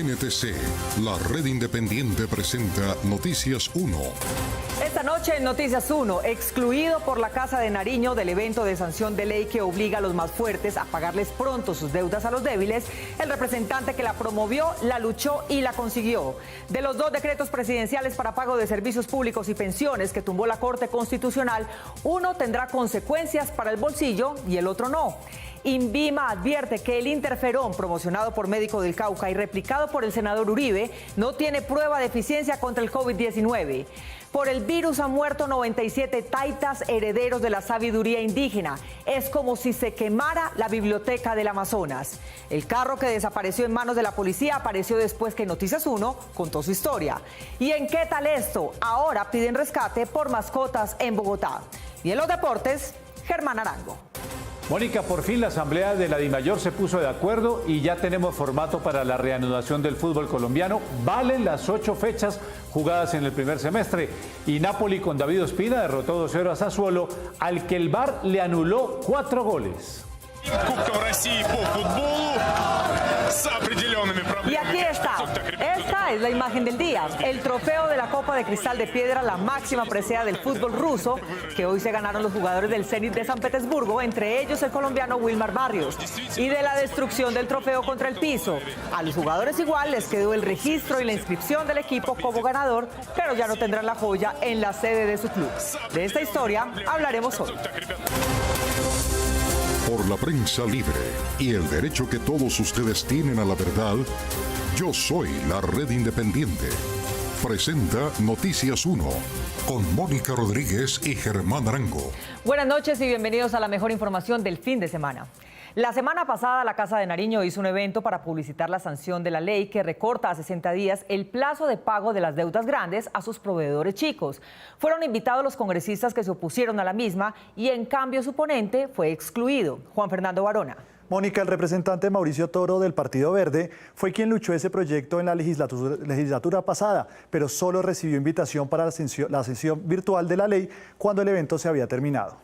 NTC, la red independiente, presenta Noticias 1. Esta noche en Noticias 1, excluido por la Casa de Nariño del evento de sanción de ley que obliga a los más fuertes a pagarles pronto sus deudas a los débiles, el representante que la promovió, la luchó y la consiguió. De los 2 decretos presidenciales para pago de servicios públicos y pensiones que tumbó la Corte Constitucional, uno tendrá consecuencias para el bolsillo y el otro no. INVIMA advierte que el interferón promocionado por Médico del Cauca y replicado por el senador Uribe no tiene prueba de eficiencia contra el COVID-19. Por el virus han muerto 97 taitas herederos de la sabiduría indígena. Es como si se quemara la biblioteca del Amazonas. El carro que desapareció en manos de la policía apareció después que Noticias 1 contó su historia. ¿Y en qué tal esto? Ahora piden rescate por mascotas en Bogotá. Y en los deportes, Germán Arango. Mónica, por fin la Asamblea de la DIMAYOR se puso de acuerdo y ya tenemos formato para la reanudación del fútbol colombiano. Valen las 8 fechas jugadas en el primer semestre. Y Napoli con David Ospina derrotó 2-0 a Sassuolo, al que el VAR le anuló 4 goles. Y aquí está. Esta es la imagen del día. El trofeo de la Copa de Cristal de Piedra, la máxima presea del fútbol ruso, que hoy se ganaron los jugadores del Zenit de San Petersburgo, entre ellos el colombiano Wilmar Barrios. Y de la destrucción del trofeo contra el piso. A los jugadores igual les quedó el registro y la inscripción del equipo como ganador, pero ya no tendrán la joya en la sede de su club. De esta historia hablaremos hoy. Por la prensa libre y el derecho que todos ustedes tienen a la verdad, yo soy la red independiente. Presenta Noticias 1 con Mónica Rodríguez y Germán Arango. Buenas noches y bienvenidos a la mejor información del fin de semana. La semana pasada, la Casa de Nariño hizo un evento para publicitar la sanción de la ley que recorta a 60 días el plazo de pago de las deudas grandes a sus proveedores chicos. Fueron invitados los congresistas que se opusieron a la misma y en cambio su ponente fue excluido, Juan Fernando Varona. Mónica, el representante Mauricio Toro del Partido Verde fue quien luchó ese proyecto en la legislatura pasada, pero solo recibió invitación para la sesión virtual de la ley cuando el evento se había terminado.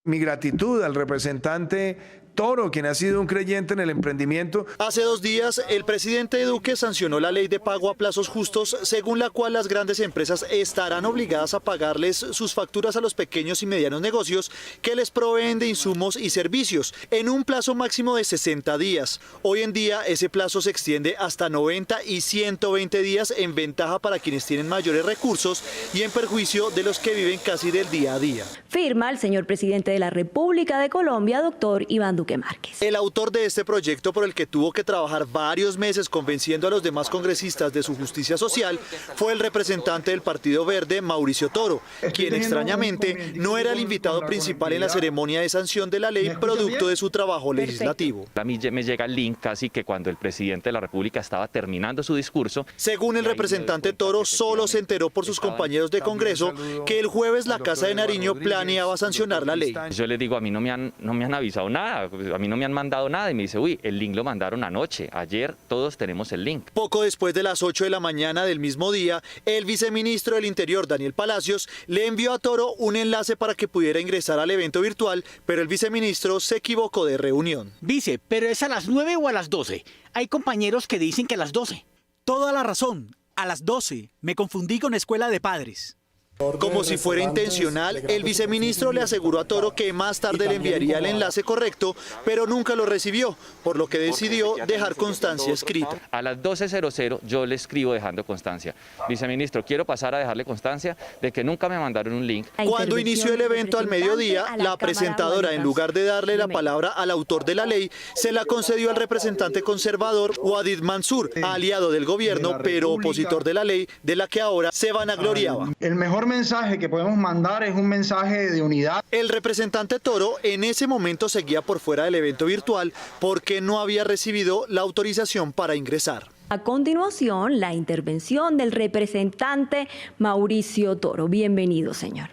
Mi gratitud al representante Toro, quien ha sido un creyente en el emprendimiento. Hace 2 días, el presidente Duque sancionó la ley de pago a plazos justos, según la cual las grandes empresas estarán obligadas a pagarles sus facturas a los pequeños y medianos negocios que les proveen de insumos y servicios, en un plazo máximo de 60 días. Hoy en día, ese plazo se extiende hasta 90 y 120 días, en ventaja para quienes tienen mayores recursos y en perjuicio de los que viven casi del día a día. Firma el señor presidente de la República de Colombia, doctor Iván Duque Márquez. El autor de este proyecto, por el que tuvo que trabajar varios meses convenciendo a los demás congresistas de su justicia social, fue el representante del Partido Verde, Mauricio Toro, quien extrañamente no era el invitado principal en la ceremonia de sanción de la ley, producto de su trabajo legislativo. A mí me llega el link casi que cuando el presidente de la República estaba terminando su discurso. Según el representante Toro, solo se enteró por sus compañeros de Congreso que el jueves la Casa de Nariño planeaba sancionar la ley. Yo le digo, a mí no me han avisado nada. A mí no me han mandado nada y me dice, uy, el link lo mandaron anoche, ayer todos tenemos el link. Poco después de las 8 de la mañana del mismo día, el viceministro del Interior, Daniel Palacios, le envió a Toro un enlace para que pudiera ingresar al evento virtual, pero el viceministro se equivocó de reunión. Vice, ¿pero es a las 9 o a las 12? Hay compañeros que dicen que a las 12. Toda la razón, a las 12. Me confundí con escuela de padres. Como si fuera intencional, el viceministro le aseguró a Toro que más tarde le enviaría el enlace correcto, pero nunca lo recibió, por lo que decidió dejar constancia escrita. A las 12:00 yo le escribo dejando constancia. Viceministro, quiero pasar a dejarle constancia de que nunca me mandaron un link. Cuando inició el evento al mediodía, la presentadora, en lugar de darle la palabra al autor de la ley, se la concedió al representante conservador Wadid Mansur, aliado del gobierno, pero opositor de la ley, de la que ahora se vanagloriaba. El mejor mensaje que podemos mandar es un mensaje de unidad. El representante Toro en ese momento seguía por fuera del evento virtual porque no había recibido la autorización para ingresar. A continuación, la intervención del representante Mauricio Toro. Bienvenido, señor.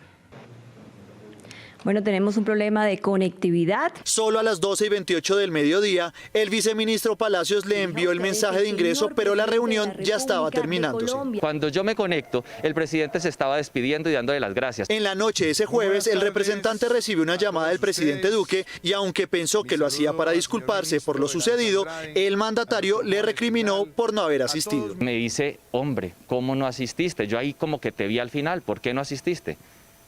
Bueno, tenemos un problema de conectividad. Solo a las 12:28 del mediodía, el viceministro Palacios le envió el mensaje de ingreso, pero la reunión ya estaba terminándose. Cuando yo me conecto, el presidente se estaba despidiendo y dándole las gracias. En la noche de ese jueves, el representante recibió una llamada del presidente Duque y aunque pensó que lo hacía para disculparse por lo sucedido, el mandatario le recriminó por no haber asistido. Me dice, hombre, ¿cómo no asististe? Yo ahí como que te vi al final, ¿por qué no asististe?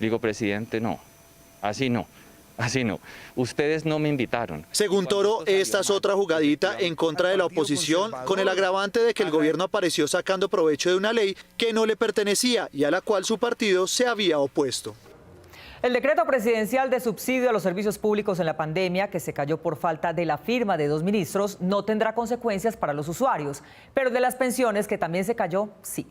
Digo, presidente, no. Así no, así no. Ustedes no me invitaron. Según Toro, esta es otra jugadita en contra de la oposición, con el agravante de que el gobierno apareció sacando provecho de una ley que no le pertenecía y a la cual su partido se había opuesto. El decreto presidencial de subsidio a los servicios públicos en la pandemia, que se cayó por falta de la firma de 2 ministros, no tendrá consecuencias para los usuarios, pero de las pensiones, que también se cayó, sí.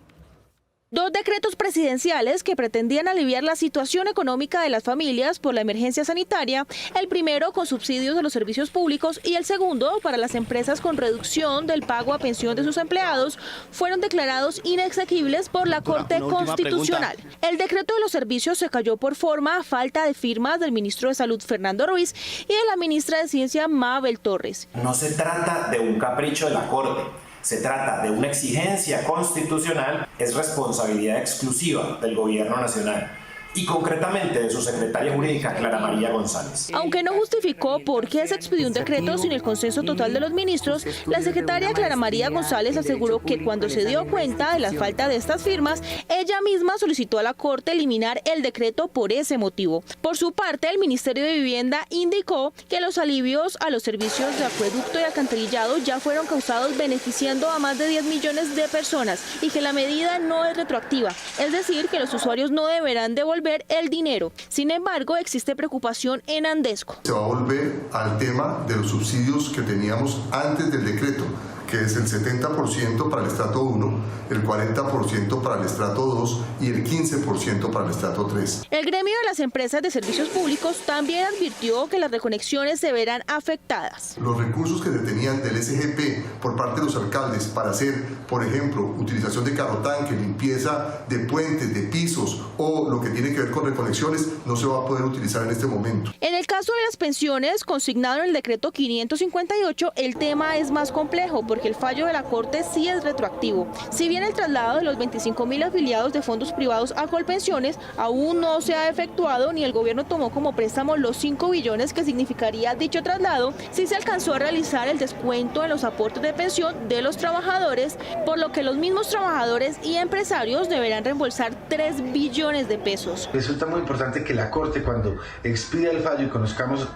2 decretos presidenciales que pretendían aliviar la situación económica de las familias por la emergencia sanitaria, el primero con subsidios de los servicios públicos y el segundo para las empresas con reducción del pago a pensión de sus empleados, fueron declarados inexequibles por la Corte Constitucional. El decreto de los servicios se cayó por forma a falta de firmas del ministro de Salud, Fernando Ruiz, y de la ministra de Ciencia, Mabel Torres. No se trata de un capricho de la Corte. Se trata de una exigencia constitucional, es responsabilidad exclusiva del Gobierno Nacional y concretamente de su secretaria jurídica, Clara María González. Aunque no justificó por qué se expidió un decreto sin el consenso total de los ministros, la secretaria Clara María González aseguró que cuando se dio cuenta de la falta de estas firmas, ella misma solicitó a la Corte eliminar el decreto por ese motivo. Por su parte, el Ministerio de Vivienda indicó que los alivios a los servicios de acueducto y alcantarillado ya fueron causados beneficiando a más de 10 millones de personas y que la medida no es retroactiva, es decir, que los usuarios no deberán devolver el dinero. Sin embargo, existe preocupación en Andesco. Se va a volver al tema de los subsidios que teníamos antes del decreto, que es el 70% para el estrato 1, el 40% para el estrato 2 y el 15% para el estrato 3. El gremio de las empresas de servicios públicos también advirtió que las reconexiones se verán afectadas. Los recursos que se tenían del SGP por parte de los alcaldes para hacer, por ejemplo, utilización de carrotanque, limpieza de puentes, de pisos o lo que tiene que ver con reconexiones, no se va a poder utilizar en este momento. En el caso de las pensiones, consignado en el decreto 558, el tema es más complejo porque el fallo de la Corte sí es retroactivo. Si bien el traslado de los 25.000 afiliados de fondos privados a Colpensiones aún no se ha efectuado ni el gobierno tomó como préstamo los 5 billones que significaría dicho traslado, sí se alcanzó a realizar el descuento en los aportes de pensión de los trabajadores, por lo que los mismos trabajadores y empresarios deberán reembolsar 3 billones de pesos. Resulta muy importante que la Corte, cuando expida el fallo y conozcamos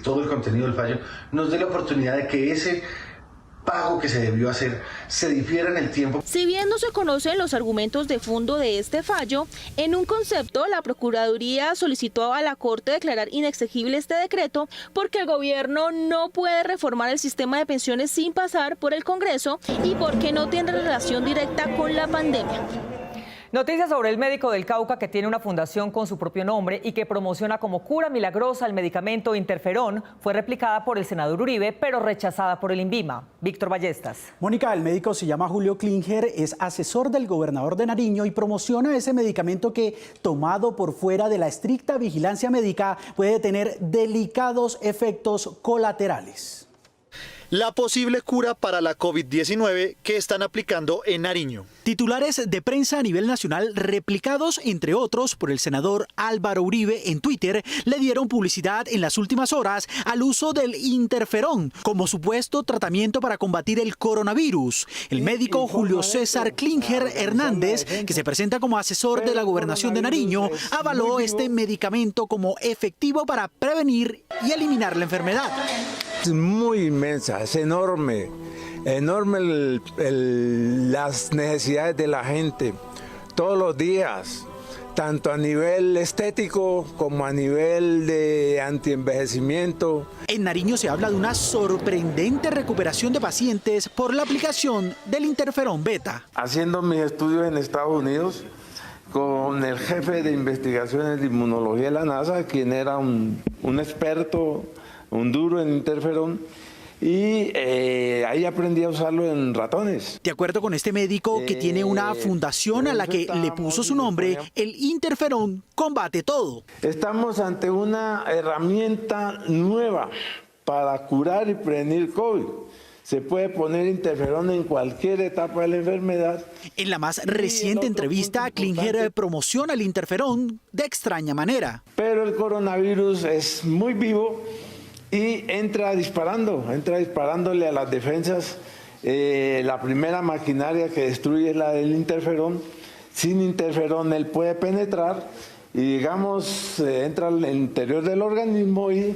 todo el contenido del fallo, nos dé la oportunidad de que ese pago que se debió hacer se difiera en el tiempo. Si bien no se conocen los argumentos de fondo de este fallo, en un concepto la Procuraduría solicitó a la Corte declarar inexequible este decreto porque el gobierno no puede reformar el sistema de pensiones sin pasar por el Congreso y porque no tiene relación directa con la pandemia. Noticias sobre el médico del Cauca que tiene una fundación con su propio nombre y que promociona como cura milagrosa el medicamento Interferón. Fue replicada por el senador Uribe, pero rechazada por el INVIMA. Víctor Ballestas. Mónica, el médico se llama Julio Klinger, es asesor del gobernador de Nariño y promociona ese medicamento que, tomado por fuera de la estricta vigilancia médica, puede tener delicados efectos colaterales. La posible cura para la COVID-19 que están aplicando en Nariño. Titulares de prensa a nivel nacional replicados, entre otros, por el senador Álvaro Uribe en Twitter, le dieron publicidad en las últimas horas al uso del interferón como supuesto tratamiento para combatir el coronavirus. El médico Julio César Klinger Hernández, que se presenta como asesor de la gobernación de Nariño, avaló este medicamento como efectivo para prevenir y eliminar la enfermedad. Es muy inmensa, es enorme las necesidades de la gente todos los días, tanto a nivel estético como a nivel de antienvejecimiento. En Nariño se habla de una sorprendente recuperación de pacientes por la aplicación del interferón beta. Haciendo mis estudios en Estados Unidos con el jefe de investigaciones de inmunología de la NASA, quien era un experto, un duro en interferón, y ahí aprendí a usarlo en ratones. De acuerdo con este médico, que tiene una fundación a la que le puso su nombre, el interferón combate todo. Estamos ante una herramienta nueva para curar y prevenir COVID. Se puede poner interferón en cualquier etapa de la enfermedad. En la más reciente entrevista, Klinger promociona el interferón de extraña manera. Pero el coronavirus es muy vivo y entra disparándole a las defensas. La primera maquinaria que destruye es la del interferón. Sin interferón él puede penetrar y digamos entra al interior del organismo y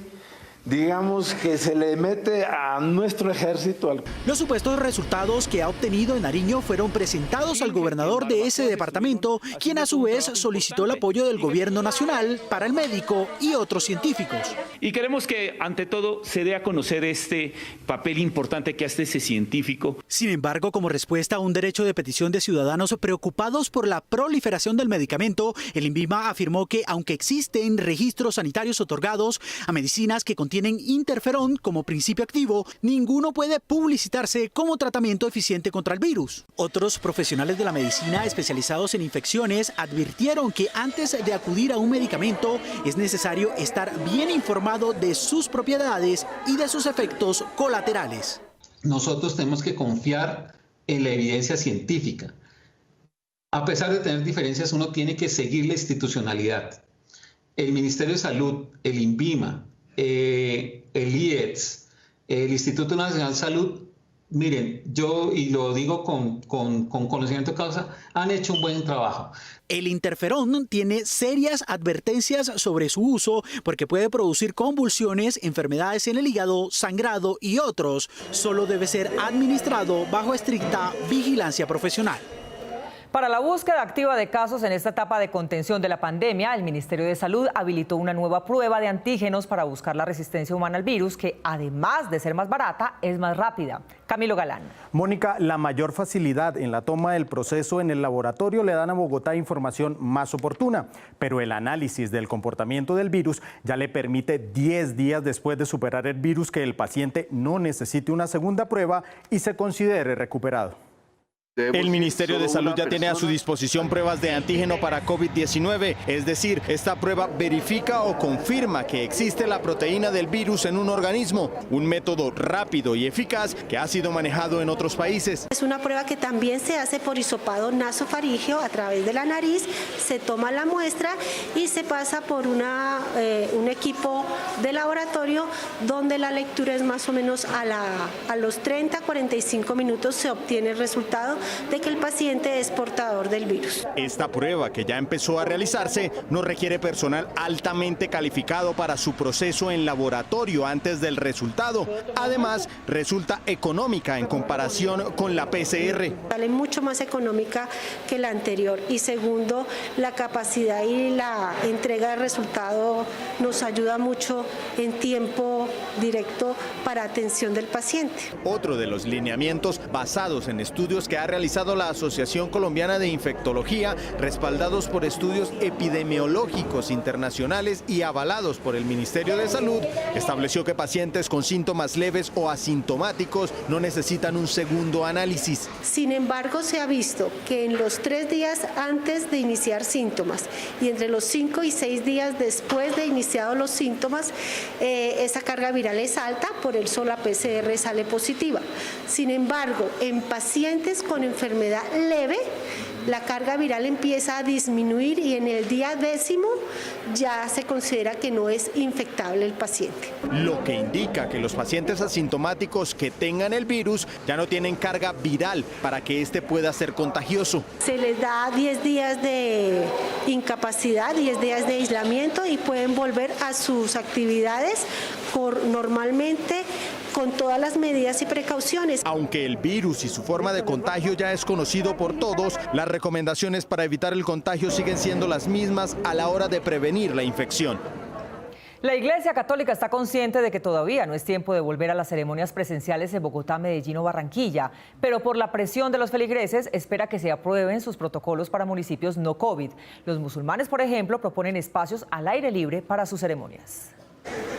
digamos que se le mete a nuestro ejército. Los supuestos resultados que ha obtenido en Nariño fueron presentados al gobernador de ese departamento, quien a su vez solicitó el apoyo del gobierno nacional para el médico y otros científicos. Y queremos que ante todo se dé a conocer este papel importante que hace ese científico. Sin embargo, como respuesta a un derecho de petición de ciudadanos preocupados por la proliferación del medicamento, el INVIMA afirmó que aunque existen registros sanitarios otorgados a medicinas que tienen interferón como principio activo, ninguno puede publicitarse como tratamiento eficiente contra el virus. Otros profesionales de la medicina especializados en infecciones advirtieron que antes de acudir a un medicamento es necesario estar bien informado de sus propiedades y de sus efectos colaterales. Nosotros tenemos que confiar en la evidencia científica. A pesar de tener diferencias, uno tiene que seguir la institucionalidad. El Ministerio de Salud, el INVIMA, el IEDS, el Instituto Nacional de Salud, miren, yo y lo digo con conocimiento de causa, han hecho un buen trabajo. El interferón tiene serias advertencias sobre su uso porque puede producir convulsiones, enfermedades en el hígado, sangrado y otros. Solo debe ser administrado bajo estricta vigilancia profesional. Para la búsqueda activa de casos en esta etapa de contención de la pandemia, el Ministerio de Salud habilitó una nueva prueba de antígenos para buscar la resistencia humana al virus, que además de ser más barata, es más rápida. Camilo Galán. Mónica, la mayor facilidad en la toma del proceso en el laboratorio le dan a Bogotá información más oportuna, pero el análisis del comportamiento del virus ya le permite 10 días después de superar el virus que el paciente no necesite una segunda prueba y se considere recuperado. El Ministerio de Salud ya tiene a su disposición pruebas de antígeno para COVID-19, es decir, esta prueba verifica o confirma que existe la proteína del virus en un organismo, un método rápido y eficaz que ha sido manejado en otros países. Es una prueba que también se hace por hisopado nasofaríngeo a través de la nariz, se toma la muestra y se pasa por un equipo de laboratorio donde la lectura es más o menos a los 30-45 minutos se obtiene el resultado de que el paciente es portador del virus. Esta prueba, que ya empezó a realizarse, no requiere personal altamente calificado para su proceso en laboratorio antes del resultado. Además, resulta económica en comparación con la PCR. Sale mucho más económica que la anterior y segundo, la capacidad y la entrega de resultado nos ayuda mucho en tiempo directo para atención del paciente. Otro de los lineamientos basados en estudios que ha realizado la Asociación Colombiana de Infectología, respaldados por estudios epidemiológicos internacionales y avalados por el Ministerio de Salud, estableció que pacientes con síntomas leves o asintomáticos no necesitan un segundo análisis. Sin embargo, se ha visto que en los 3 días antes de iniciar síntomas y entre los 5 y 6 días después de iniciados los síntomas, esa carga viral es alta, por eso la PCR sale positiva. Sin embargo, en pacientes con enfermedad leve, la carga viral empieza a disminuir y en el día 10º ya se considera que no es infectable el paciente. Lo que indica que los pacientes asintomáticos que tengan el virus ya no tienen carga viral para que este pueda ser contagioso. Se les da 10 días de incapacidad, 10 días de aislamiento y pueden volver a sus actividades normalmente con todas las medidas y precauciones. Aunque el virus y su forma de contagio ya es conocido por todos, las recomendaciones para evitar el contagio siguen siendo las mismas a la hora de prevenir la infección. La Iglesia Católica está consciente de que todavía no es tiempo de volver a las ceremonias presenciales en Bogotá, Medellín o Barranquilla, pero por la presión de los feligreses espera que se aprueben sus protocolos para municipios no COVID. Los musulmanes, por ejemplo, proponen espacios al aire libre para sus ceremonias.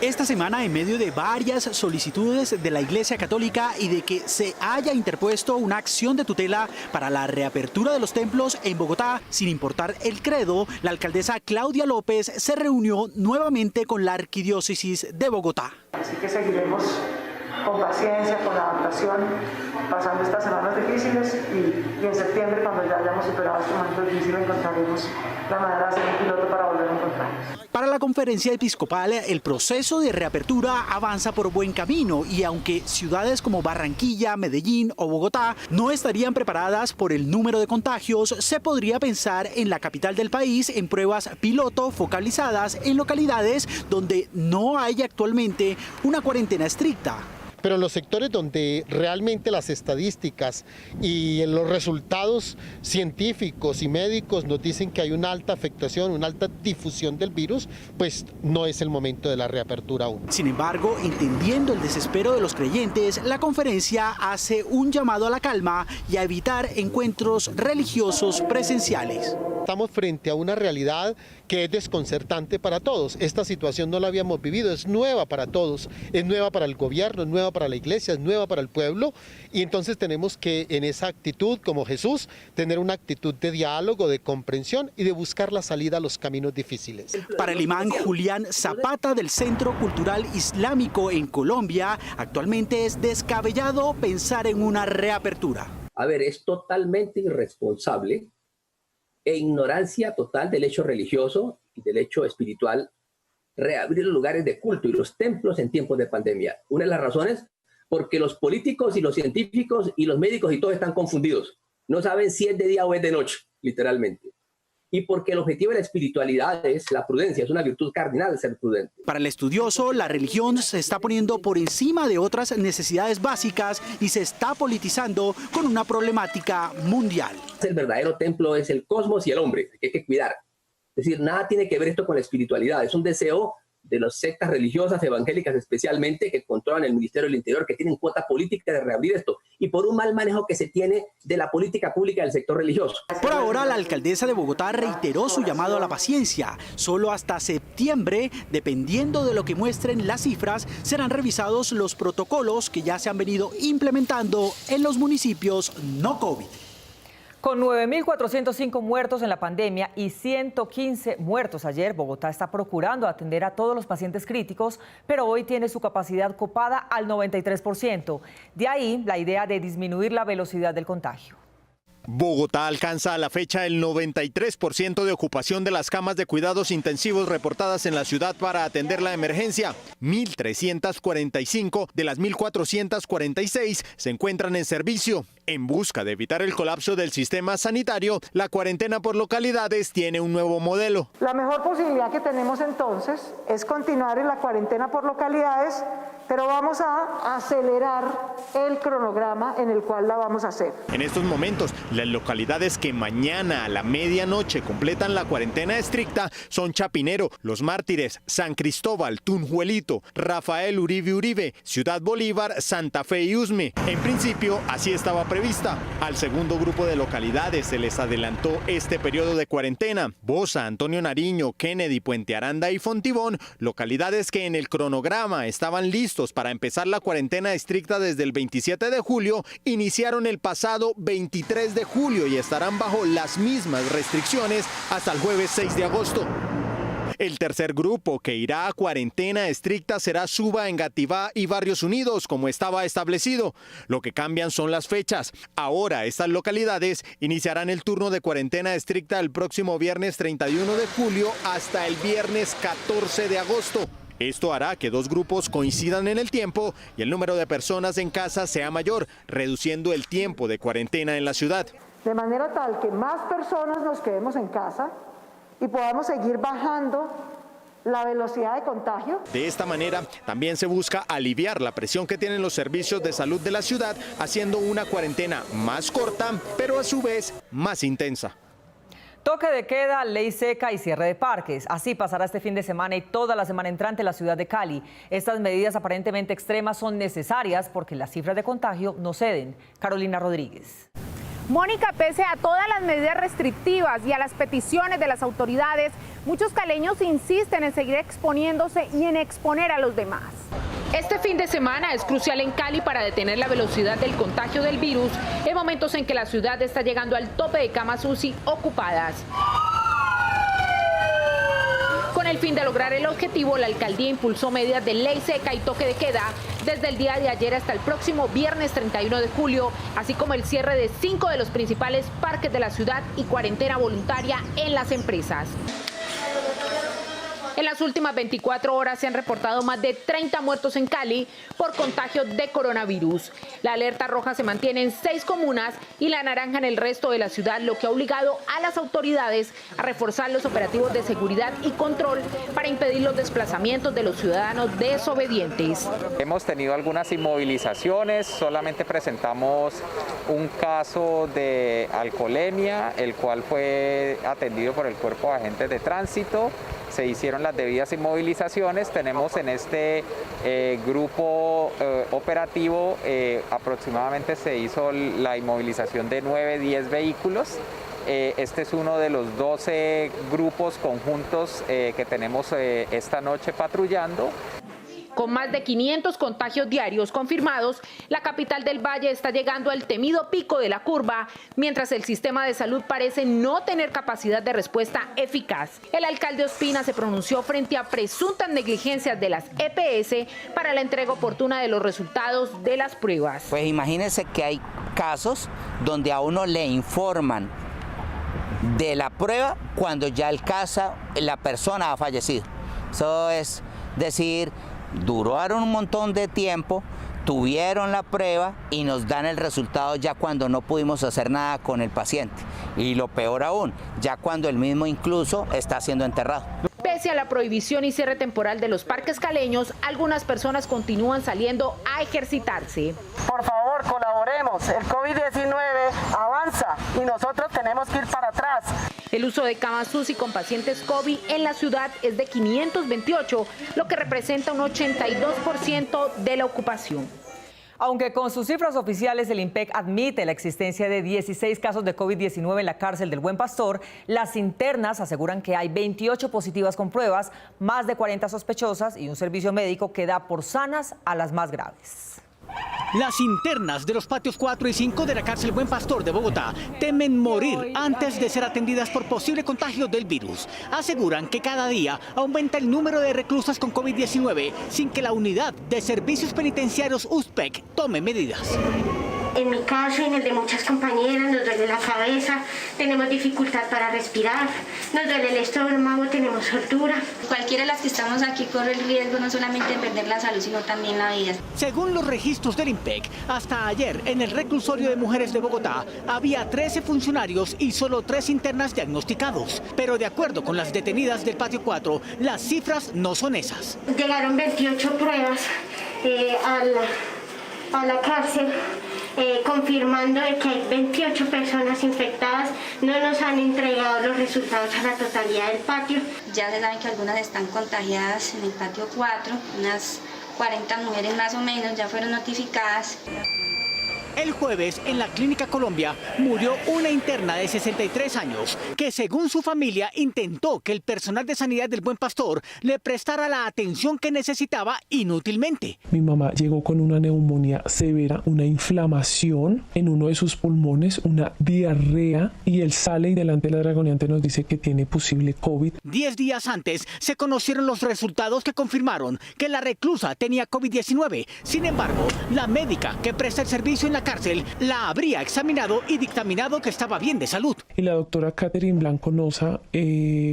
Esta semana, en medio de varias solicitudes de la Iglesia Católica y de que se haya interpuesto una acción de tutela para la reapertura de los templos en Bogotá, sin importar el credo, la alcaldesa Claudia López se reunió nuevamente con la Arquidiócesis de Bogotá. Así que seguiremos con paciencia, con adaptación, pasando estas semanas difíciles y en septiembre, cuando ya hayamos superado este momento difícil, encontraremos la manera de hacer un piloto para volver a encontrarnos. Para la conferencia episcopal, el proceso de reapertura avanza por buen camino y aunque ciudades como Barranquilla, Medellín o Bogotá no estarían preparadas por el número de contagios, se podría pensar en la capital del país en pruebas piloto focalizadas en localidades donde no hay actualmente una cuarentena estricta. Pero en los sectores donde realmente las estadísticas y los resultados científicos y médicos nos dicen que hay una alta afectación, una alta difusión del virus, pues no es el momento de la reapertura aún. Sin embargo, entendiendo el desespero de los creyentes, la conferencia hace un llamado a la calma y a evitar encuentros religiosos presenciales. Estamos frente a una realidad que es desconcertante para todos. Esta situación no la habíamos vivido, es nueva para todos, es nueva para el gobierno, es nueva para la iglesia, es nueva para el pueblo, y entonces tenemos que en esa actitud, como Jesús, tener una actitud de diálogo, de comprensión y de buscar la salida a los caminos difíciles. Para el imán Julián Zapata del Centro Cultural Islámico en Colombia, actualmente es descabellado pensar en una reapertura. A ver, es totalmente irresponsable e ignorancia total del hecho religioso y del hecho espiritual reabrir los lugares de culto y los templos en tiempos de pandemia. Una de las razones, porque los políticos y los científicos y los médicos y todos están confundidos. No saben si es de día o es de noche, literalmente. Y porque el objetivo de la espiritualidad es la prudencia, es una virtud cardinal ser prudente. Para el estudioso, la religión se está poniendo por encima de otras necesidades básicas y se está politizando con una problemática mundial. El verdadero templo es el cosmos y el hombre, que hay que cuidar. Es decir, nada tiene que ver esto con la espiritualidad, es un deseo de las sectas religiosas evangélicas especialmente que controlan el Ministerio del Interior, que tienen cuota política de reabrir esto y por un mal manejo que se tiene de la política pública del sector religioso. Por ahora, la alcaldesa de Bogotá reiteró su llamado a la paciencia. Solo hasta septiembre, dependiendo de lo que muestren las cifras, serán revisados los protocolos que ya se han venido implementando en los municipios no COVID. Con 9.405 muertos en la pandemia y 115 muertos ayer, Bogotá está procurando atender a todos los pacientes críticos, pero hoy tiene su capacidad copada al 93%. De ahí la idea de disminuir la velocidad del contagio. Bogotá alcanza a la fecha el 93% de ocupación de las camas de cuidados intensivos reportadas en la ciudad para atender la emergencia. 1.345 de las 1.446 se encuentran en servicio. En busca de evitar el colapso del sistema sanitario, la cuarentena por localidades tiene un nuevo modelo. La mejor posibilidad que tenemos entonces es continuar en la cuarentena por localidades, pero vamos a acelerar el cronograma en el cual la vamos a hacer. En estos momentos, las localidades que mañana a la medianoche completan la cuarentena estricta son Chapinero, Los Mártires, San Cristóbal, Tunjuelito, Rafael Uribe Uribe, Ciudad Bolívar, Santa Fe y Usme. En principio, así estaba prevista. Al segundo grupo de localidades se les adelantó este periodo de cuarentena. Bosa, Antonio Nariño, Kennedy, Puente Aranda y Fontibón, localidades que en el cronograma estaban listos para empezar la cuarentena estricta desde el 27 de julio, iniciaron el pasado 23 de julio y estarán bajo las mismas restricciones hasta el jueves 6 de agosto. El tercer grupo que irá a cuarentena estricta será Suba, Engativá y Barrios Unidos, como estaba establecido. Lo que cambian son las fechas. Ahora estas localidades iniciarán el turno de cuarentena estricta el próximo viernes 31 de julio hasta el viernes 14 de agosto. Esto hará que dos grupos coincidan en el tiempo y el número de personas en casa sea mayor, reduciendo el tiempo de cuarentena en la ciudad. De manera tal que más personas nos quedemos en casa y podamos seguir bajando la velocidad de contagio. De esta manera, también se busca aliviar la presión que tienen los servicios de salud de la ciudad, haciendo una cuarentena más corta, pero a su vez más intensa. Toque de queda, ley seca y cierre de parques. Así pasará este fin de semana y toda la semana entrante en la ciudad de Cali. Estas medidas aparentemente extremas son necesarias porque las cifras de contagio no ceden. Carolina Rodríguez. Mónica, pese a todas las medidas restrictivas y a las peticiones de las autoridades, muchos caleños insisten en seguir exponiéndose y en exponer a los demás. Este fin de semana es crucial en Cali para detener la velocidad del contagio del virus en momentos en que la ciudad está llegando al tope de camas UCI ocupadas. Con el fin de lograr el objetivo, la alcaldía impulsó medidas de ley seca y toque de queda desde el día de ayer hasta el próximo viernes 31 de julio, así como el cierre de 5 de los principales parques de la ciudad y cuarentena voluntaria en las empresas. En las últimas 24 horas se han reportado más de 30 muertos en Cali por contagio de coronavirus. La alerta roja se mantiene en 6 comunas y la naranja en el resto de la ciudad, lo que ha obligado a las autoridades a reforzar los operativos de seguridad y control para impedir los desplazamientos de los ciudadanos desobedientes. Hemos tenido algunas inmovilizaciones, solamente presentamos un caso de alcoholemia, el cual fue atendido por el Cuerpo de Agentes de Tránsito. Se hicieron las debidas inmovilizaciones. Tenemos en este grupo operativo aproximadamente se hizo la inmovilización de 9-10 vehículos. Este es uno de los 12 grupos conjuntos que tenemos esta noche patrullando. Con más de 500 contagios diarios confirmados, la capital del Valle está llegando al temido pico de la curva, mientras el sistema de salud parece no tener capacidad de respuesta eficaz. El alcalde Ospina se pronunció frente a presuntas negligencias de las EPS para la entrega oportuna de los resultados de las pruebas. Pues imagínense que hay casos donde a uno le informan de la prueba cuando ya la persona ha fallecido. Eso es decir, duraron un montón de tiempo, tuvieron la prueba y nos dan el resultado ya cuando no pudimos hacer nada con el paciente. Y lo peor aún, ya cuando el mismo incluso está siendo enterrado. Pese a la prohibición y cierre temporal de los parques caleños, algunas personas continúan saliendo a ejercitarse. Por favor, colaboremos. El COVID-19 avanza y nosotros tenemos que ir para atrás. El uso de camas UCI con pacientes COVID en la ciudad es de 528, lo que representa un 82% de la ocupación. Aunque con sus cifras oficiales el INPEC admite la existencia de 16 casos de COVID-19 en la cárcel del Buen Pastor, las internas aseguran que hay 28 positivas con pruebas, más de 40 sospechosas y un servicio médico que da por sanas a las más graves. Las internas de los patios 4 y 5 de la cárcel Buen Pastor de Bogotá temen morir antes de ser atendidas por posible contagio del virus. Aseguran que cada día aumenta el número de reclusas con COVID-19 sin que la unidad de servicios penitenciarios USPEC tome medidas. En mi caso y en el de muchas compañeras nos duele la cabeza, tenemos dificultad para respirar, nos duele el estómago, tenemos soltura. Cualquiera de las que estamos aquí corre el riesgo no solamente de perder la salud, sino también la vida. Según los registros del INPEC, hasta ayer en el reclusorio de mujeres de Bogotá había 13 funcionarios y solo 3 internas diagnosticados. Pero de acuerdo con las detenidas del patio 4, las cifras no son esas. Llegaron 28 pruebas a la cárcel. Confirmando que hay 28 personas infectadas, no nos han entregado los resultados a la totalidad del patio. Ya se saben que algunas están contagiadas en el patio 4, unas 40 mujeres más o menos ya fueron notificadas. El jueves, en la Clínica Colombia, murió una interna de 63 años que, según su familia, intentó que el personal de sanidad del Buen Pastor le prestara la atención que necesitaba inútilmente. Mi mamá llegó con una neumonía severa, una inflamación en uno de sus pulmones, una diarrea, y él sale y delante de la dragoneante nos dice que tiene posible COVID. 10 días antes se conocieron los resultados que confirmaron que la reclusa tenía COVID-19. Sin embargo, la médica que presta el servicio en la cárcel la habría examinado y dictaminado que estaba bien de salud. Y la doctora Catherine Blanco Noza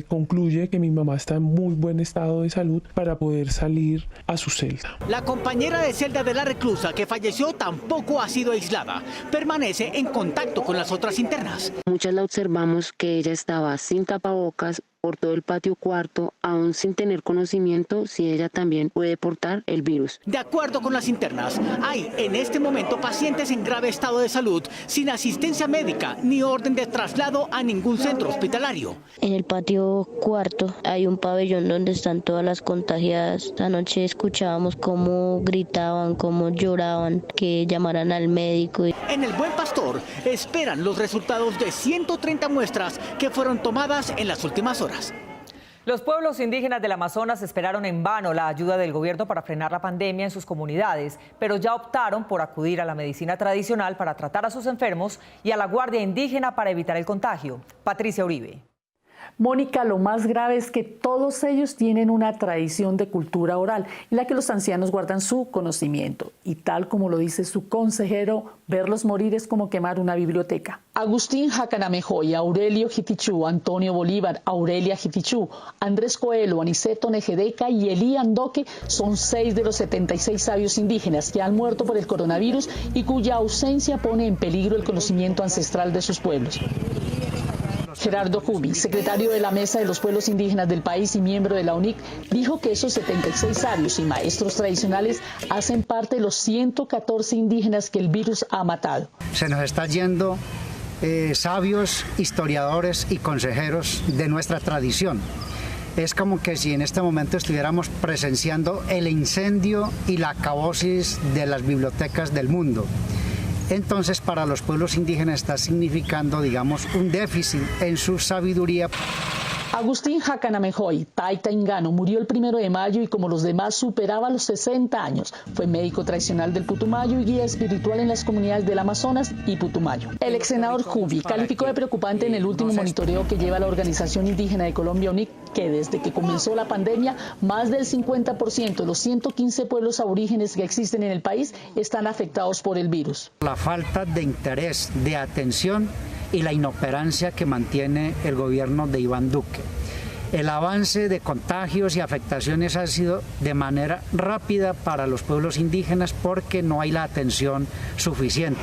concluye que mi mamá está en muy buen estado de salud para poder salir a su celda. La compañera de celda de la reclusa que falleció tampoco ha sido aislada. Permanece en contacto con las otras internas. Muchas la observamos que ella estaba sin tapabocas, por todo el patio cuarto, aún sin tener conocimiento si ella también puede portar el virus. De acuerdo con las internas, hay en este momento pacientes en grave estado de salud, sin asistencia médica ni orden de traslado a ningún centro hospitalario. En el patio cuarto hay un pabellón donde están todas las contagiadas. Anoche escuchábamos cómo gritaban, cómo lloraban, que llamaran al médico. En el Buen Pastor esperan los resultados de 130 muestras que fueron tomadas en las últimas horas. Los pueblos indígenas del Amazonas esperaron en vano la ayuda del gobierno para frenar la pandemia en sus comunidades, pero ya optaron por acudir a la medicina tradicional para tratar a sus enfermos y a la guardia indígena para evitar el contagio. Patricia Uribe. Mónica, lo más grave es que todos ellos tienen una tradición de cultura oral en la que los ancianos guardan su conocimiento. Y tal como lo dice su consejero, verlos morir es como quemar una biblioteca. Agustín Jacanamejoy, Aurelio Jitichú, Antonio Bolívar, Aurelia Jitichú, Andrés Coelho, Aniceto Nejedeca y Elí Andoque son 6 de los 76 sabios indígenas que han muerto por el coronavirus y cuya ausencia pone en peligro el conocimiento ancestral de sus pueblos. Gerardo Jubi, secretario de la Mesa de los Pueblos Indígenas del país y miembro de la UNIC, dijo que esos 76 sabios y maestros tradicionales hacen parte de los 114 indígenas que el virus ha matado. Se nos está yendo sabios, historiadores y consejeros de nuestra tradición. Es como que si en este momento estuviéramos presenciando el incendio y la acabosis de las bibliotecas del mundo. Entonces, para los pueblos indígenas está significando, digamos, un déficit en su sabiduría. Agustín Jacanamejoy, Taita Ingano, murió el 1 de mayo y como los demás superaba los 60 años. Fue médico tradicional del Putumayo y guía espiritual en las comunidades del Amazonas y Putumayo. El ex senador Jubi calificó de preocupante en el último monitoreo que lleva la Organización Indígena de Colombia, UNIC, que desde que comenzó la pandemia, más del 50% de los 115 pueblos aborígenes que existen en el país están afectados por el virus. La falta de interés, de atención y la inoperancia que mantiene el gobierno de Iván Duque. El avance de contagios y afectaciones ha sido de manera rápida para los pueblos indígenas porque no hay la atención suficiente.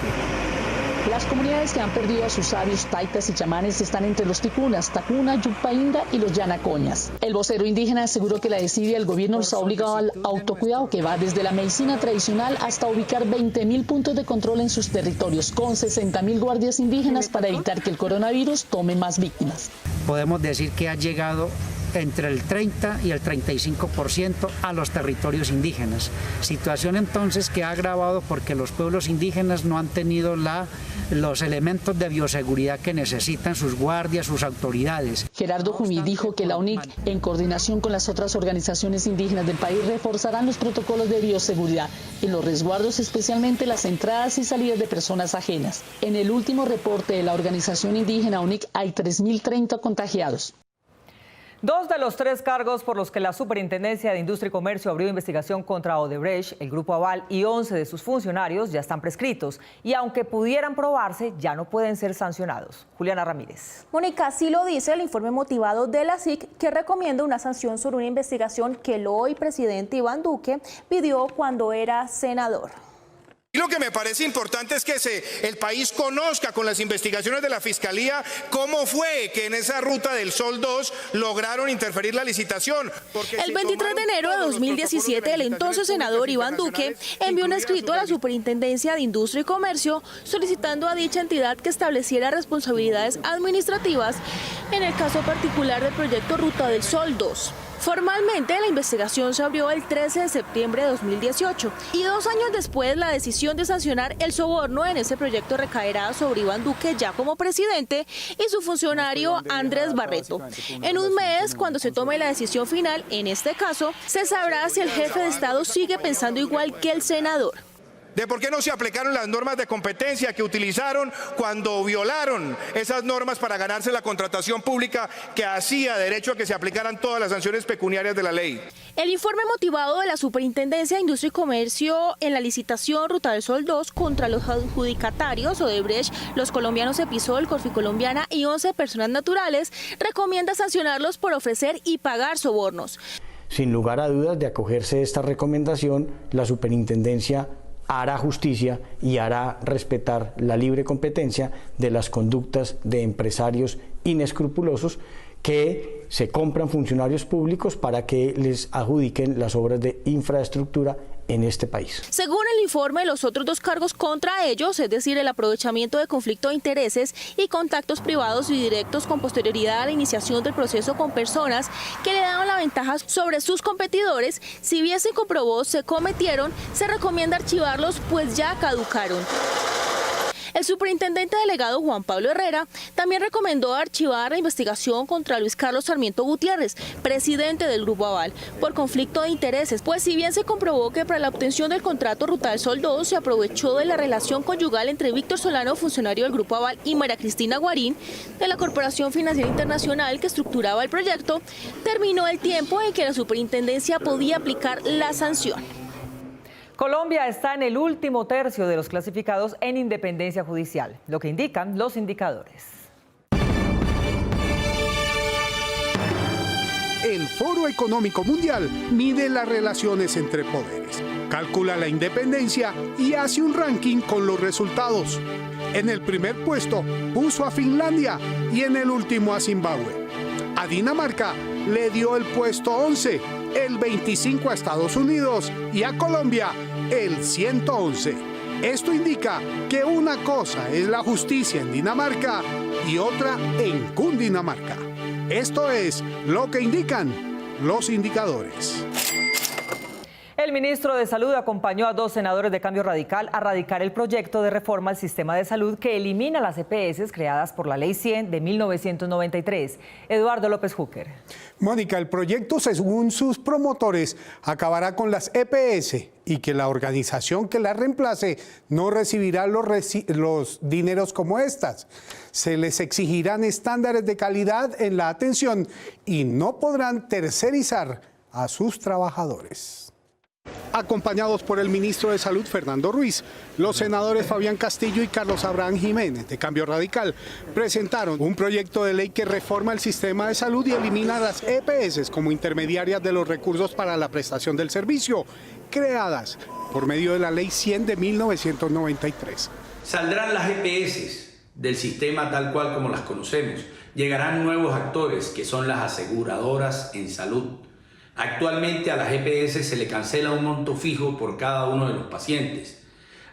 Las comunidades que han perdido a sus sabios, taitas y chamanes están entre los ticunas, Tacuna, Yupainga y los Yanacoñas. El vocero indígena aseguró que la desidia del gobierno los ha obligado al autocuidado que va desde la medicina tradicional hasta ubicar 20.000 puntos de control en sus territorios, con 60.000 guardias indígenas para evitar que el coronavirus tome más víctimas. Podemos decir que ha llegado entre el 30 y el 35% a los territorios indígenas. Situación entonces que ha agravado porque los pueblos indígenas no han tenido los elementos de bioseguridad que necesitan sus guardias, sus autoridades. Gerardo Jumí dijo que la UNIC, en coordinación con las otras organizaciones indígenas del país, reforzarán los protocolos de bioseguridad en los resguardos, especialmente las entradas y salidas de personas ajenas. En el último reporte de la organización indígena UNIC hay 3.030 contagiados. 2 de los 3 cargos por los que la Superintendencia de Industria y Comercio abrió investigación contra Odebrecht, el Grupo Aval y 11 de sus funcionarios ya están prescritos y aunque pudieran probarse, ya no pueden ser sancionados. Juliana Ramírez. Mónica, así lo dice el informe motivado de la SIC, que recomienda una sanción sobre una investigación que el hoy presidente Iván Duque pidió cuando era senador. Y lo que me parece importante es que el país conozca con las investigaciones de la Fiscalía cómo fue que en esa ruta del Sol 2 lograron interferir la licitación. El 23 de enero de 2017, el entonces senador Iván Duque envió un escrito a la Superintendencia de Industria y Comercio solicitando a dicha entidad que estableciera responsabilidades administrativas en el caso particular del proyecto Ruta del Sol 2. Formalmente, la investigación se abrió el 13 de septiembre de 2018 y 2 años después la decisión de sancionar el soborno en ese proyecto recaerá sobre Iván Duque ya como presidente y su funcionario Andrés Barreto. En un mes, cuando se tome la decisión final, en este caso, se sabrá si el jefe de Estado sigue pensando igual que el senador. De por qué no se aplicaron las normas de competencia que utilizaron cuando violaron esas normas para ganarse la contratación pública que hacía derecho a que se aplicaran todas las sanciones pecuniarias de la ley. El informe motivado de la Superintendencia de Industria y Comercio en la licitación Ruta del Sol 2 contra los adjudicatarios Odebrecht, los colombianos Episol, Corficolombiana y 11 personas naturales recomienda sancionarlos por ofrecer y pagar sobornos. Sin lugar a dudas, de acogerse a esta recomendación, la Superintendencia hará justicia y hará respetar la libre competencia de las conductas de empresarios inescrupulosos que se compran funcionarios públicos para que les adjudiquen las obras de infraestructura en este país. Según el informe, los otros 2 cargos contra ellos, es decir, el aprovechamiento de conflicto de intereses y contactos privados y directos con posterioridad a la iniciación del proceso con personas que le daban la ventaja sobre sus competidores, si bien se comprobó se cometieron, se recomienda archivarlos pues ya caducaron. El superintendente delegado Juan Pablo Herrera también recomendó archivar la investigación contra Luis Carlos Sarmiento Gutiérrez, presidente del Grupo Aval, por conflicto de intereses, pues si bien se comprobó que para la obtención del contrato Ruta Sol 2 se aprovechó de la relación conyugal entre Víctor Solano, funcionario del Grupo Aval, y María Cristina Guarín, de la Corporación Financiera Internacional que estructuraba el proyecto, terminó el tiempo en que la superintendencia podía aplicar la sanción. Colombia está en el último tercio de los clasificados en independencia judicial, lo que indican los indicadores. El Foro Económico Mundial mide las relaciones entre poderes, calcula la independencia y hace un ranking con los resultados. En el primer puesto puso a Finlandia y en el último a Zimbabue. A Dinamarca le dio el puesto 11, el 25 a Estados Unidos y a Colombia el 111. Esto indica que una cosa es la justicia en Dinamarca y otra en Cundinamarca. Esto es lo que indican los indicadores. El ministro de Salud acompañó a 2 senadores de Cambio Radical a radicar el proyecto de reforma al sistema de salud que elimina las EPS creadas por la Ley 100 de 1993. Eduardo López Júquer. Mónica, el proyecto, según sus promotores, acabará con las EPS y que la organización que las reemplace no recibirá los dineros como estas. Se les exigirán estándares de calidad en la atención y no podrán tercerizar a sus trabajadores. Acompañados por el ministro de Salud, Fernando Ruiz, los senadores Fabián Castillo y Carlos Abraham Jiménez, de Cambio Radical, presentaron un proyecto de ley que reforma el sistema de salud y elimina las EPS como intermediarias de los recursos para la prestación del servicio, creadas por medio de la Ley 100 de 1993. Saldrán las EPS del sistema tal cual como las conocemos. Llegarán nuevos actores, que son las aseguradoras en salud. Actualmente a las EPS se le cancela un monto fijo por cada uno de los pacientes.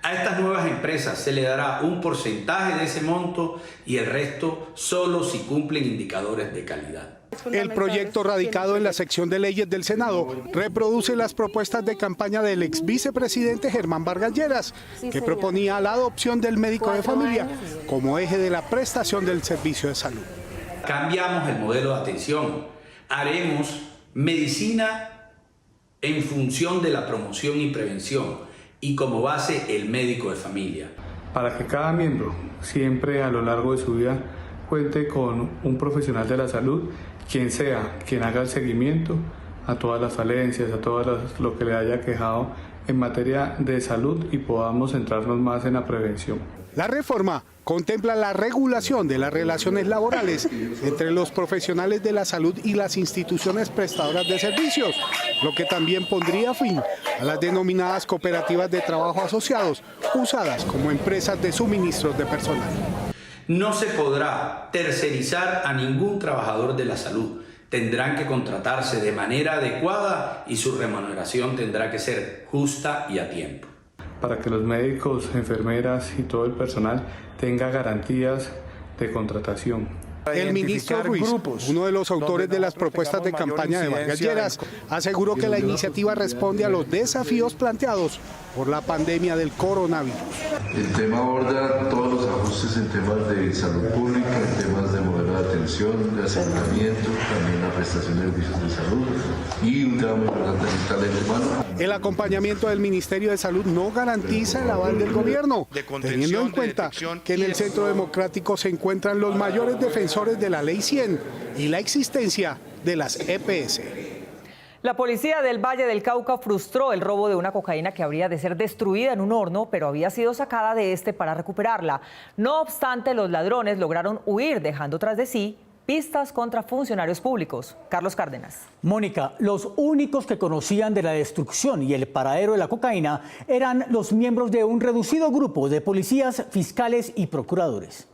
A estas nuevas empresas se le dará un porcentaje de ese monto y el resto solo si cumplen indicadores de calidad. El proyecto radicado en la sección de leyes del Senado reproduce las propuestas de campaña del ex vicepresidente Germán Vargas Lleras, que proponía la adopción del médico de familia como eje de la prestación del servicio de salud. Cambiamos el modelo de atención. Haremos medicina en función de la promoción y prevención y como base el médico de familia. Para que cada miembro siempre a lo largo de su vida cuente con un profesional de la salud, quien sea, quien haga el seguimiento a todas las falencias, a todo lo que le haya quejado en materia de salud y podamos centrarnos más en la prevención. La reforma contempla la regulación de las relaciones laborales entre los profesionales de la salud y las instituciones prestadoras de servicios, lo que también pondría fin a las denominadas cooperativas de trabajo asociados, usadas como empresas de suministros de personal. No se podrá tercerizar a ningún trabajador de la salud. Tendrán que contratarse de manera adecuada y su remuneración tendrá que ser justa y a tiempo. Para que los médicos, enfermeras y todo el personal tenga garantías de contratación. El ministro Ruiz, uno de los autores de las propuestas de campaña de Vargas Lleras, aseguró que la iniciativa responde a los desafíos planteados por la pandemia del coronavirus. El tema aborda todos los ajustes en temas de salud pública, en temas de modelo de atención, de aseguramiento, también la prestación de servicios de salud y un tema muy importante es el talento humano. El acompañamiento del Ministerio de Salud no garantiza el aval del gobierno, teniendo en cuenta que en el Centro Democrático se encuentran los mayores defensores de la Ley 100 y la existencia de las EPS. La policía del Valle del Cauca frustró el robo de una cocaína que habría de ser destruida en un horno, pero había sido sacada de este para recuperarla. No obstante, los ladrones lograron huir, dejando tras de sí pistas contra funcionarios públicos. Carlos Cárdenas. Mónica, los únicos que conocían de la destrucción y el paradero de la cocaína eran los miembros de un reducido grupo de policías, fiscales y procuradores.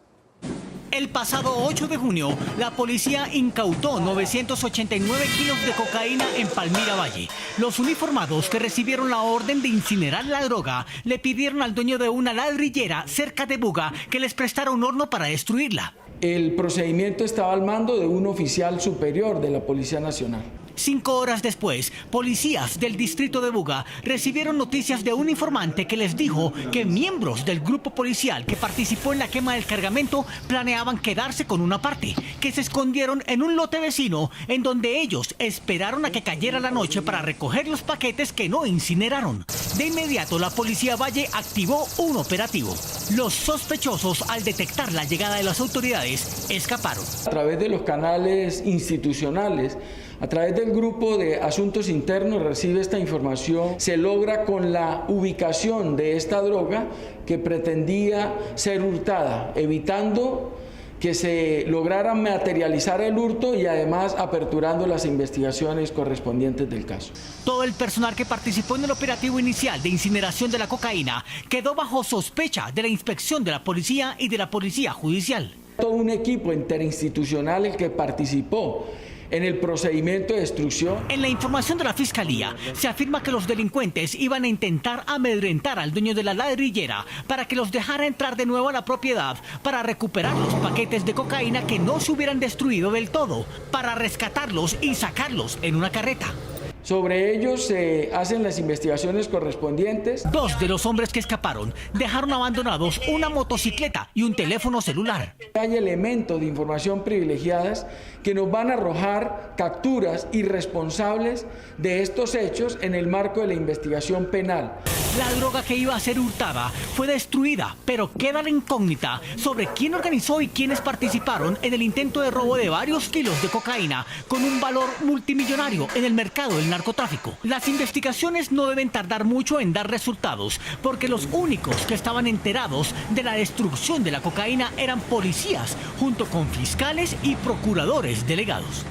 El pasado 8 de junio, la policía incautó 989 kilos de cocaína en Palmira Valle. Los uniformados que recibieron la orden de incinerar la droga le pidieron al dueño de una ladrillera cerca de Buga que les prestara un horno para destruirla. El procedimiento estaba al mando de un oficial superior de la Policía Nacional. 5 horas después, policías del distrito de Buga recibieron noticias de un informante que les dijo que miembros del grupo policial que participó en la quema del cargamento planeaban quedarse con una parte, que se escondieron en un lote vecino en donde ellos esperaron a que cayera la noche para recoger los paquetes que no incineraron. De inmediato, la Policía Valle activó un operativo. Los sospechosos, al detectar la llegada de las autoridades, escaparon. A través de los canales institucionales, a través del grupo de asuntos internos recibe esta información, se logra con la ubicación de esta droga que pretendía ser hurtada, evitando que se lograra materializar el hurto y además aperturando las investigaciones correspondientes del caso. Todo el personal que participó en el operativo inicial de incineración de la cocaína quedó bajo sospecha de la inspección de la policía y de la policía judicial. Todo un equipo interinstitucional el que participó en el procedimiento de destrucción. En la información de la Fiscalía se afirma que los delincuentes iban a intentar amedrentar al dueño de la ladrillera para que los dejara entrar de nuevo a la propiedad para recuperar los paquetes de cocaína que no se hubieran destruido del todo, para rescatarlos y sacarlos en una carreta. Sobre ellos se hacen las investigaciones correspondientes. 2 de los hombres que escaparon dejaron abandonados una motocicleta y un teléfono celular. Hay elementos de información privilegiadas que nos van a arrojar capturas irresponsables de estos hechos en el marco de la investigación penal. La droga que iba a ser hurtada fue destruida, pero queda la incógnita sobre quién organizó y quiénes participaron en el intento de robo de varios kilos de cocaína con un valor multimillonario en el mercado del narcotráfico. Las investigaciones no deben tardar mucho en dar resultados, porque los únicos que estaban enterados de la destrucción de la cocaína eran policías, junto con fiscales y procuradores delegados.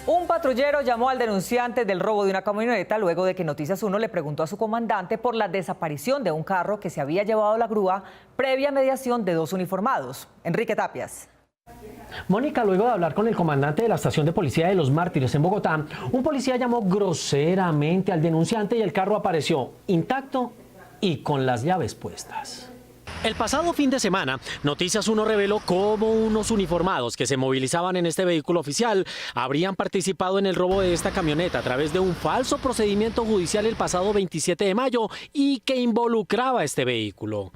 Un patrullero llamó al denunciante del robo de una camioneta luego de que Noticias 1 le preguntó a su comandante por la desaparición de un carro que se había llevado la grúa previa mediación de 2 uniformados. Enrique Tapias. Mónica, luego de hablar con el comandante de la estación de policía de Los Mártires en Bogotá, un policía llamó groseramente al denunciante y el carro apareció intacto y con las llaves puestas. El pasado fin de semana, Noticias 1 reveló cómo unos uniformados que se movilizaban en este vehículo oficial habrían participado en el robo de esta camioneta a través de un falso procedimiento judicial el pasado 27 de mayo y que involucraba este vehículo.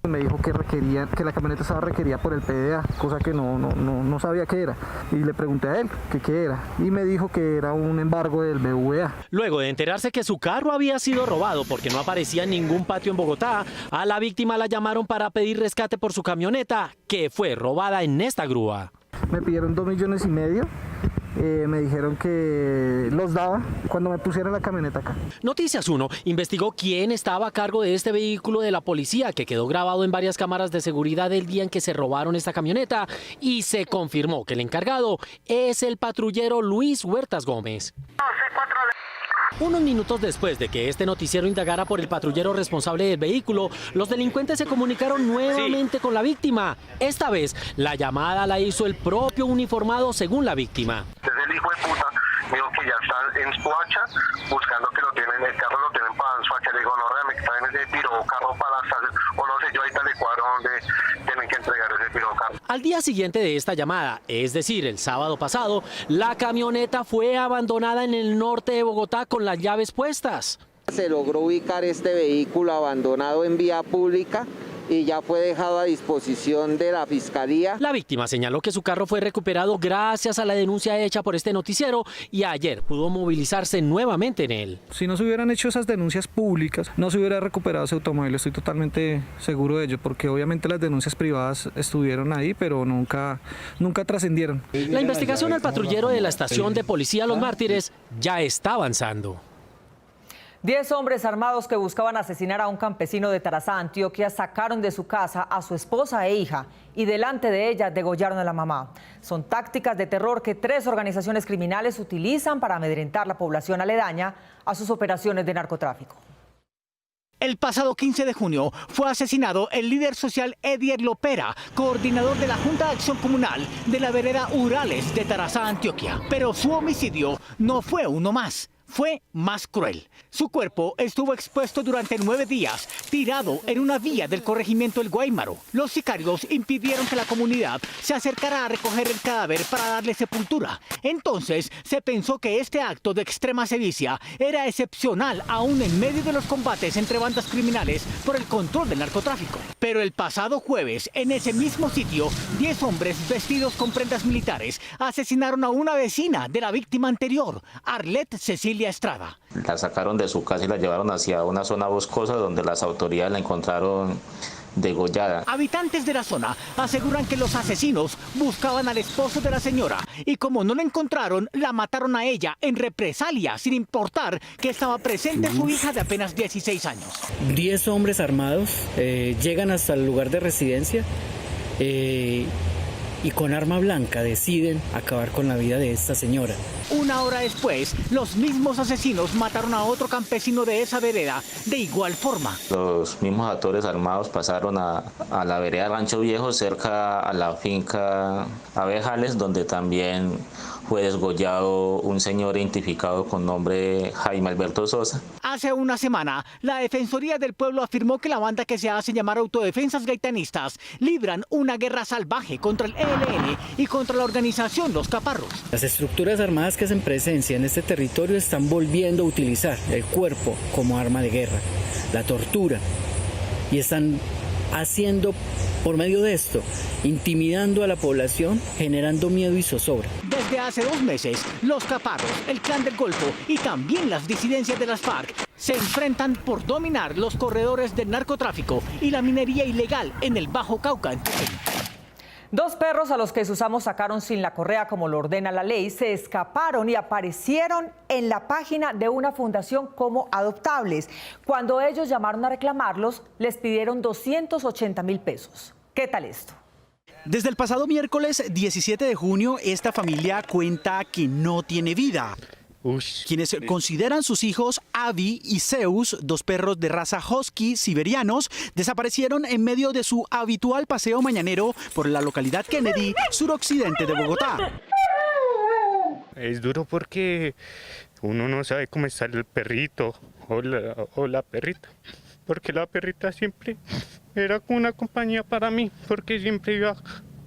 Me dijo que que la camioneta estaba requerida por el PDA, cosa que no sabía qué era. Y le pregunté a él qué era. Y me dijo que era un embargo del BVA. Luego de enterarse que su carro había sido robado porque no aparecía en ningún patio en Bogotá, a la víctima la llamaron para pedir rescate por su camioneta, que fue robada en esta grúa. Me pidieron 2,5 millones. Me dijeron que los daba cuando me pusieran la camioneta acá. Noticias 1 investigó quién estaba a cargo de este vehículo de la policía que quedó grabado en varias cámaras de seguridad el día en que se robaron esta camioneta y se confirmó que el encargado es el patrullero Luis Huertas Gómez. Unos minutos después de que este noticiero indagara por el patrullero responsable del vehículo, los delincuentes se comunicaron nuevamente con la víctima. Esta vez, la llamada la hizo el propio uniformado según la víctima. Desde el hijo de puta me dijo que ya están en Soacha buscando que lo tienen, el carro lo tienen para Soacha. Le digo, no, realmente está en ese piro carro para la estación, o no sé, yo ahorita le cuadro donde tienen que entregar ese piro carro. Al día siguiente de esta llamada, es decir, el sábado pasado, la camioneta fue abandonada en el norte de Bogotá con las llaves puestas. Se logró ubicar este vehículo abandonado en vía pública y ya fue dejado a disposición de la Fiscalía. La víctima señaló que su carro fue recuperado gracias a la denuncia hecha por este noticiero y ayer pudo movilizarse nuevamente en él. Si no se hubieran hecho esas denuncias públicas, no se hubiera recuperado ese automóvil, estoy totalmente seguro de ello, porque obviamente las denuncias privadas estuvieron ahí, pero nunca trascendieron. La investigación al patrullero de la estación de policía Los Mártires ya está avanzando. 10 hombres armados que buscaban asesinar a un campesino de Tarazá, Antioquia, sacaron de su casa a su esposa e hija y delante de ella degollaron a la mamá. Son tácticas de terror que 3 organizaciones criminales utilizan para amedrentar la población aledaña a sus operaciones de narcotráfico. El pasado 15 de junio fue asesinado el líder social Edier Lopera, coordinador de la Junta de Acción Comunal de la vereda Urales de Tarazá, Antioquia. Pero su homicidio no fue uno más. Fue más cruel. Su cuerpo estuvo expuesto durante 9 días, tirado en una vía del corregimiento El Guáimaro. Los sicarios impidieron que la comunidad se acercara a recoger el cadáver para darle sepultura. Entonces se pensó que este acto de extrema sevicia era excepcional aún en medio de los combates entre bandas criminales por el control del narcotráfico. Pero el pasado jueves, en ese mismo sitio, 10 hombres vestidos con prendas militares asesinaron a una vecina de la víctima anterior, Arlette Cecilia Estrada. La sacaron de su casa y la llevaron hacia una zona boscosa donde las autoridades la encontraron degollada. Habitantes de la zona aseguran que los asesinos buscaban al esposo de la señora y como no la encontraron, la mataron a ella en represalia, sin importar que estaba presente su hija de apenas 16 años. 10 hombres armados llegan hasta el lugar de residencia y con arma blanca deciden acabar con la vida de esta señora. Una hora después, los mismos asesinos mataron a otro campesino de esa vereda de igual forma. Los mismos actores armados pasaron a la vereda Rancho Viejo, cerca a la finca Abejales, donde también fue desgollado un señor identificado con nombre Jaime Alberto Sosa. Hace una semana, la Defensoría del Pueblo afirmó que la banda que se hace llamar Autodefensas Gaitanistas libran una guerra salvaje contra el ELN y contra la organización Los Caparros. Las estructuras armadas que hacen presencia en este territorio están volviendo a utilizar el cuerpo como arma de guerra, la tortura, y están haciendo, por medio de esto, intimidando a la población, generando miedo y zozobra. Desde hace 2 meses, los Caparros, el Clan del Golfo y también las disidencias de las FARC se enfrentan por dominar los corredores del narcotráfico y la minería ilegal en el Bajo Cauca antioqueño. 2 perros a los que sus amos sacaron sin la correa como lo ordena la ley se escaparon y aparecieron en la página de una fundación como adoptables. Cuando ellos llamaron a reclamarlos, les pidieron 280.000 pesos. ¿Qué tal esto? Desde el pasado miércoles 17 de junio, esta familia cuenta que no tiene vida. Quienes consideran sus hijos Avi y Zeus, 2 perros de raza husky siberianos, desaparecieron en medio de su habitual paseo mañanero por la localidad Kennedy, suroccidente de Bogotá. Es duro porque uno no sabe cómo está el perrito o la perrita, porque la perrita siempre era una compañía para mí, porque siempre iba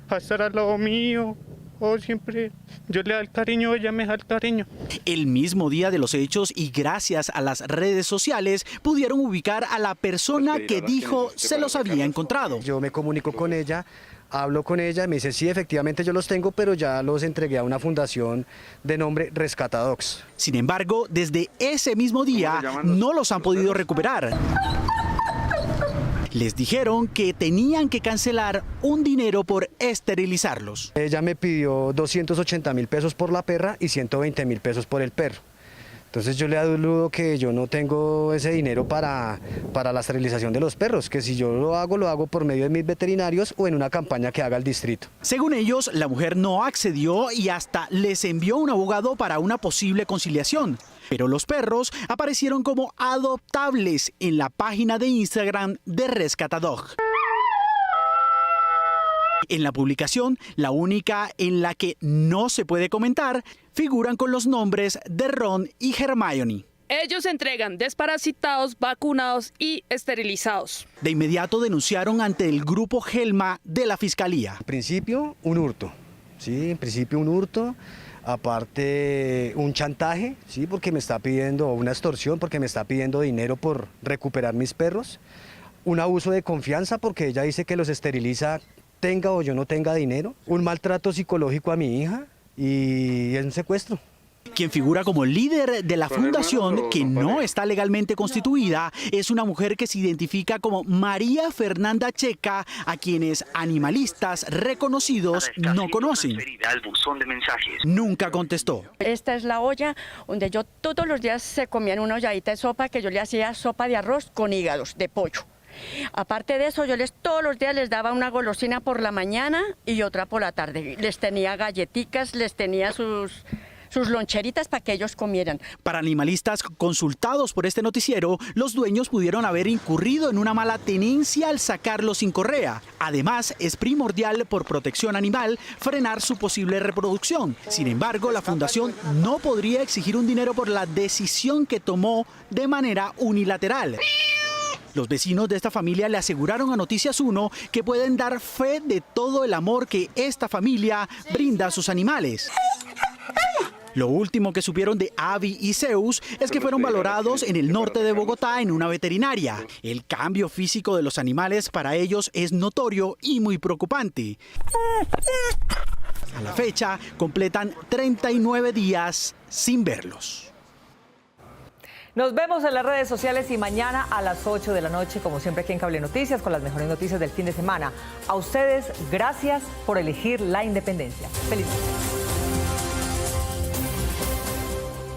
a estar al lado mío. O siempre yo le da el cariño, ella me da el cariño. El mismo día de los hechos y gracias a las redes sociales pudieron ubicar a la persona que dijo se los había encontrado. Yo me comunico con ella, hablo con ella, me dice sí, efectivamente yo los tengo, pero ya los entregué a una fundación de nombre Rescatadogs. Sin embargo, desde ese mismo día no los han podido recuperar. Les dijeron que tenían que cancelar un dinero por esterilizarlos. Ella me pidió 280.000 pesos por la perra y 120.000 pesos por el perro. Entonces yo le adulo que yo no tengo ese dinero para la esterilización de los perros, que si yo lo hago por medio de mis veterinarios o en una campaña que haga el distrito. Según ellos, la mujer no accedió y hasta les envió un abogado para una posible conciliación. Pero los perros aparecieron como adoptables en la página de Instagram de Rescatadog. En la publicación, la única en la que no se puede comentar, figuran con los nombres de Ron y Hermione. Ellos entregan desparasitados, vacunados y esterilizados. De inmediato denunciaron ante el grupo Gelma de la Fiscalía. En principio, un hurto. Sí, en principio un hurto. Aparte, un chantaje, sí, porque me está pidiendo, una extorsión, porque me está pidiendo dinero por recuperar mis perros. Un abuso de confianza, porque ella dice que los esteriliza, tenga o yo no tenga dinero. Un maltrato psicológico a mi hija y un secuestro. Quien figura como líder de la fundación, que no está legalmente constituida, es una mujer que se identifica como María Fernanda Checa, a quienes animalistas reconocidos no conocen. Nunca contestó. Esta es la olla donde yo todos los días se comían una olladita de sopa que yo le hacía sopa de arroz con hígados de pollo. Aparte de eso, yo todos los días les daba una golosina por la mañana y otra por la tarde. Les tenía galletitas, les tenía sus sus loncheritas para que ellos comieran. Para animalistas consultados por este noticiero, los dueños pudieron haber incurrido en una mala tenencia al sacarlos sin correa. Además, es primordial por protección animal frenar su posible reproducción. Sin embargo, la fundación no podría exigir un dinero por la decisión que tomó de manera unilateral. Los vecinos de esta familia le aseguraron a Noticias 1 que pueden dar fe de todo el amor que esta familia brinda a sus animales. Lo último que supieron de Abby y Zeus es que fueron valorados en el norte de Bogotá en una veterinaria. El cambio físico de los animales para ellos es notorio y muy preocupante. A la fecha, completan 39 días sin verlos. Nos vemos en las redes sociales y mañana a las 8 de la noche, como siempre aquí en Cable Noticias, con las mejores noticias del fin de semana. A ustedes, gracias por elegir la independencia. Feliz noche.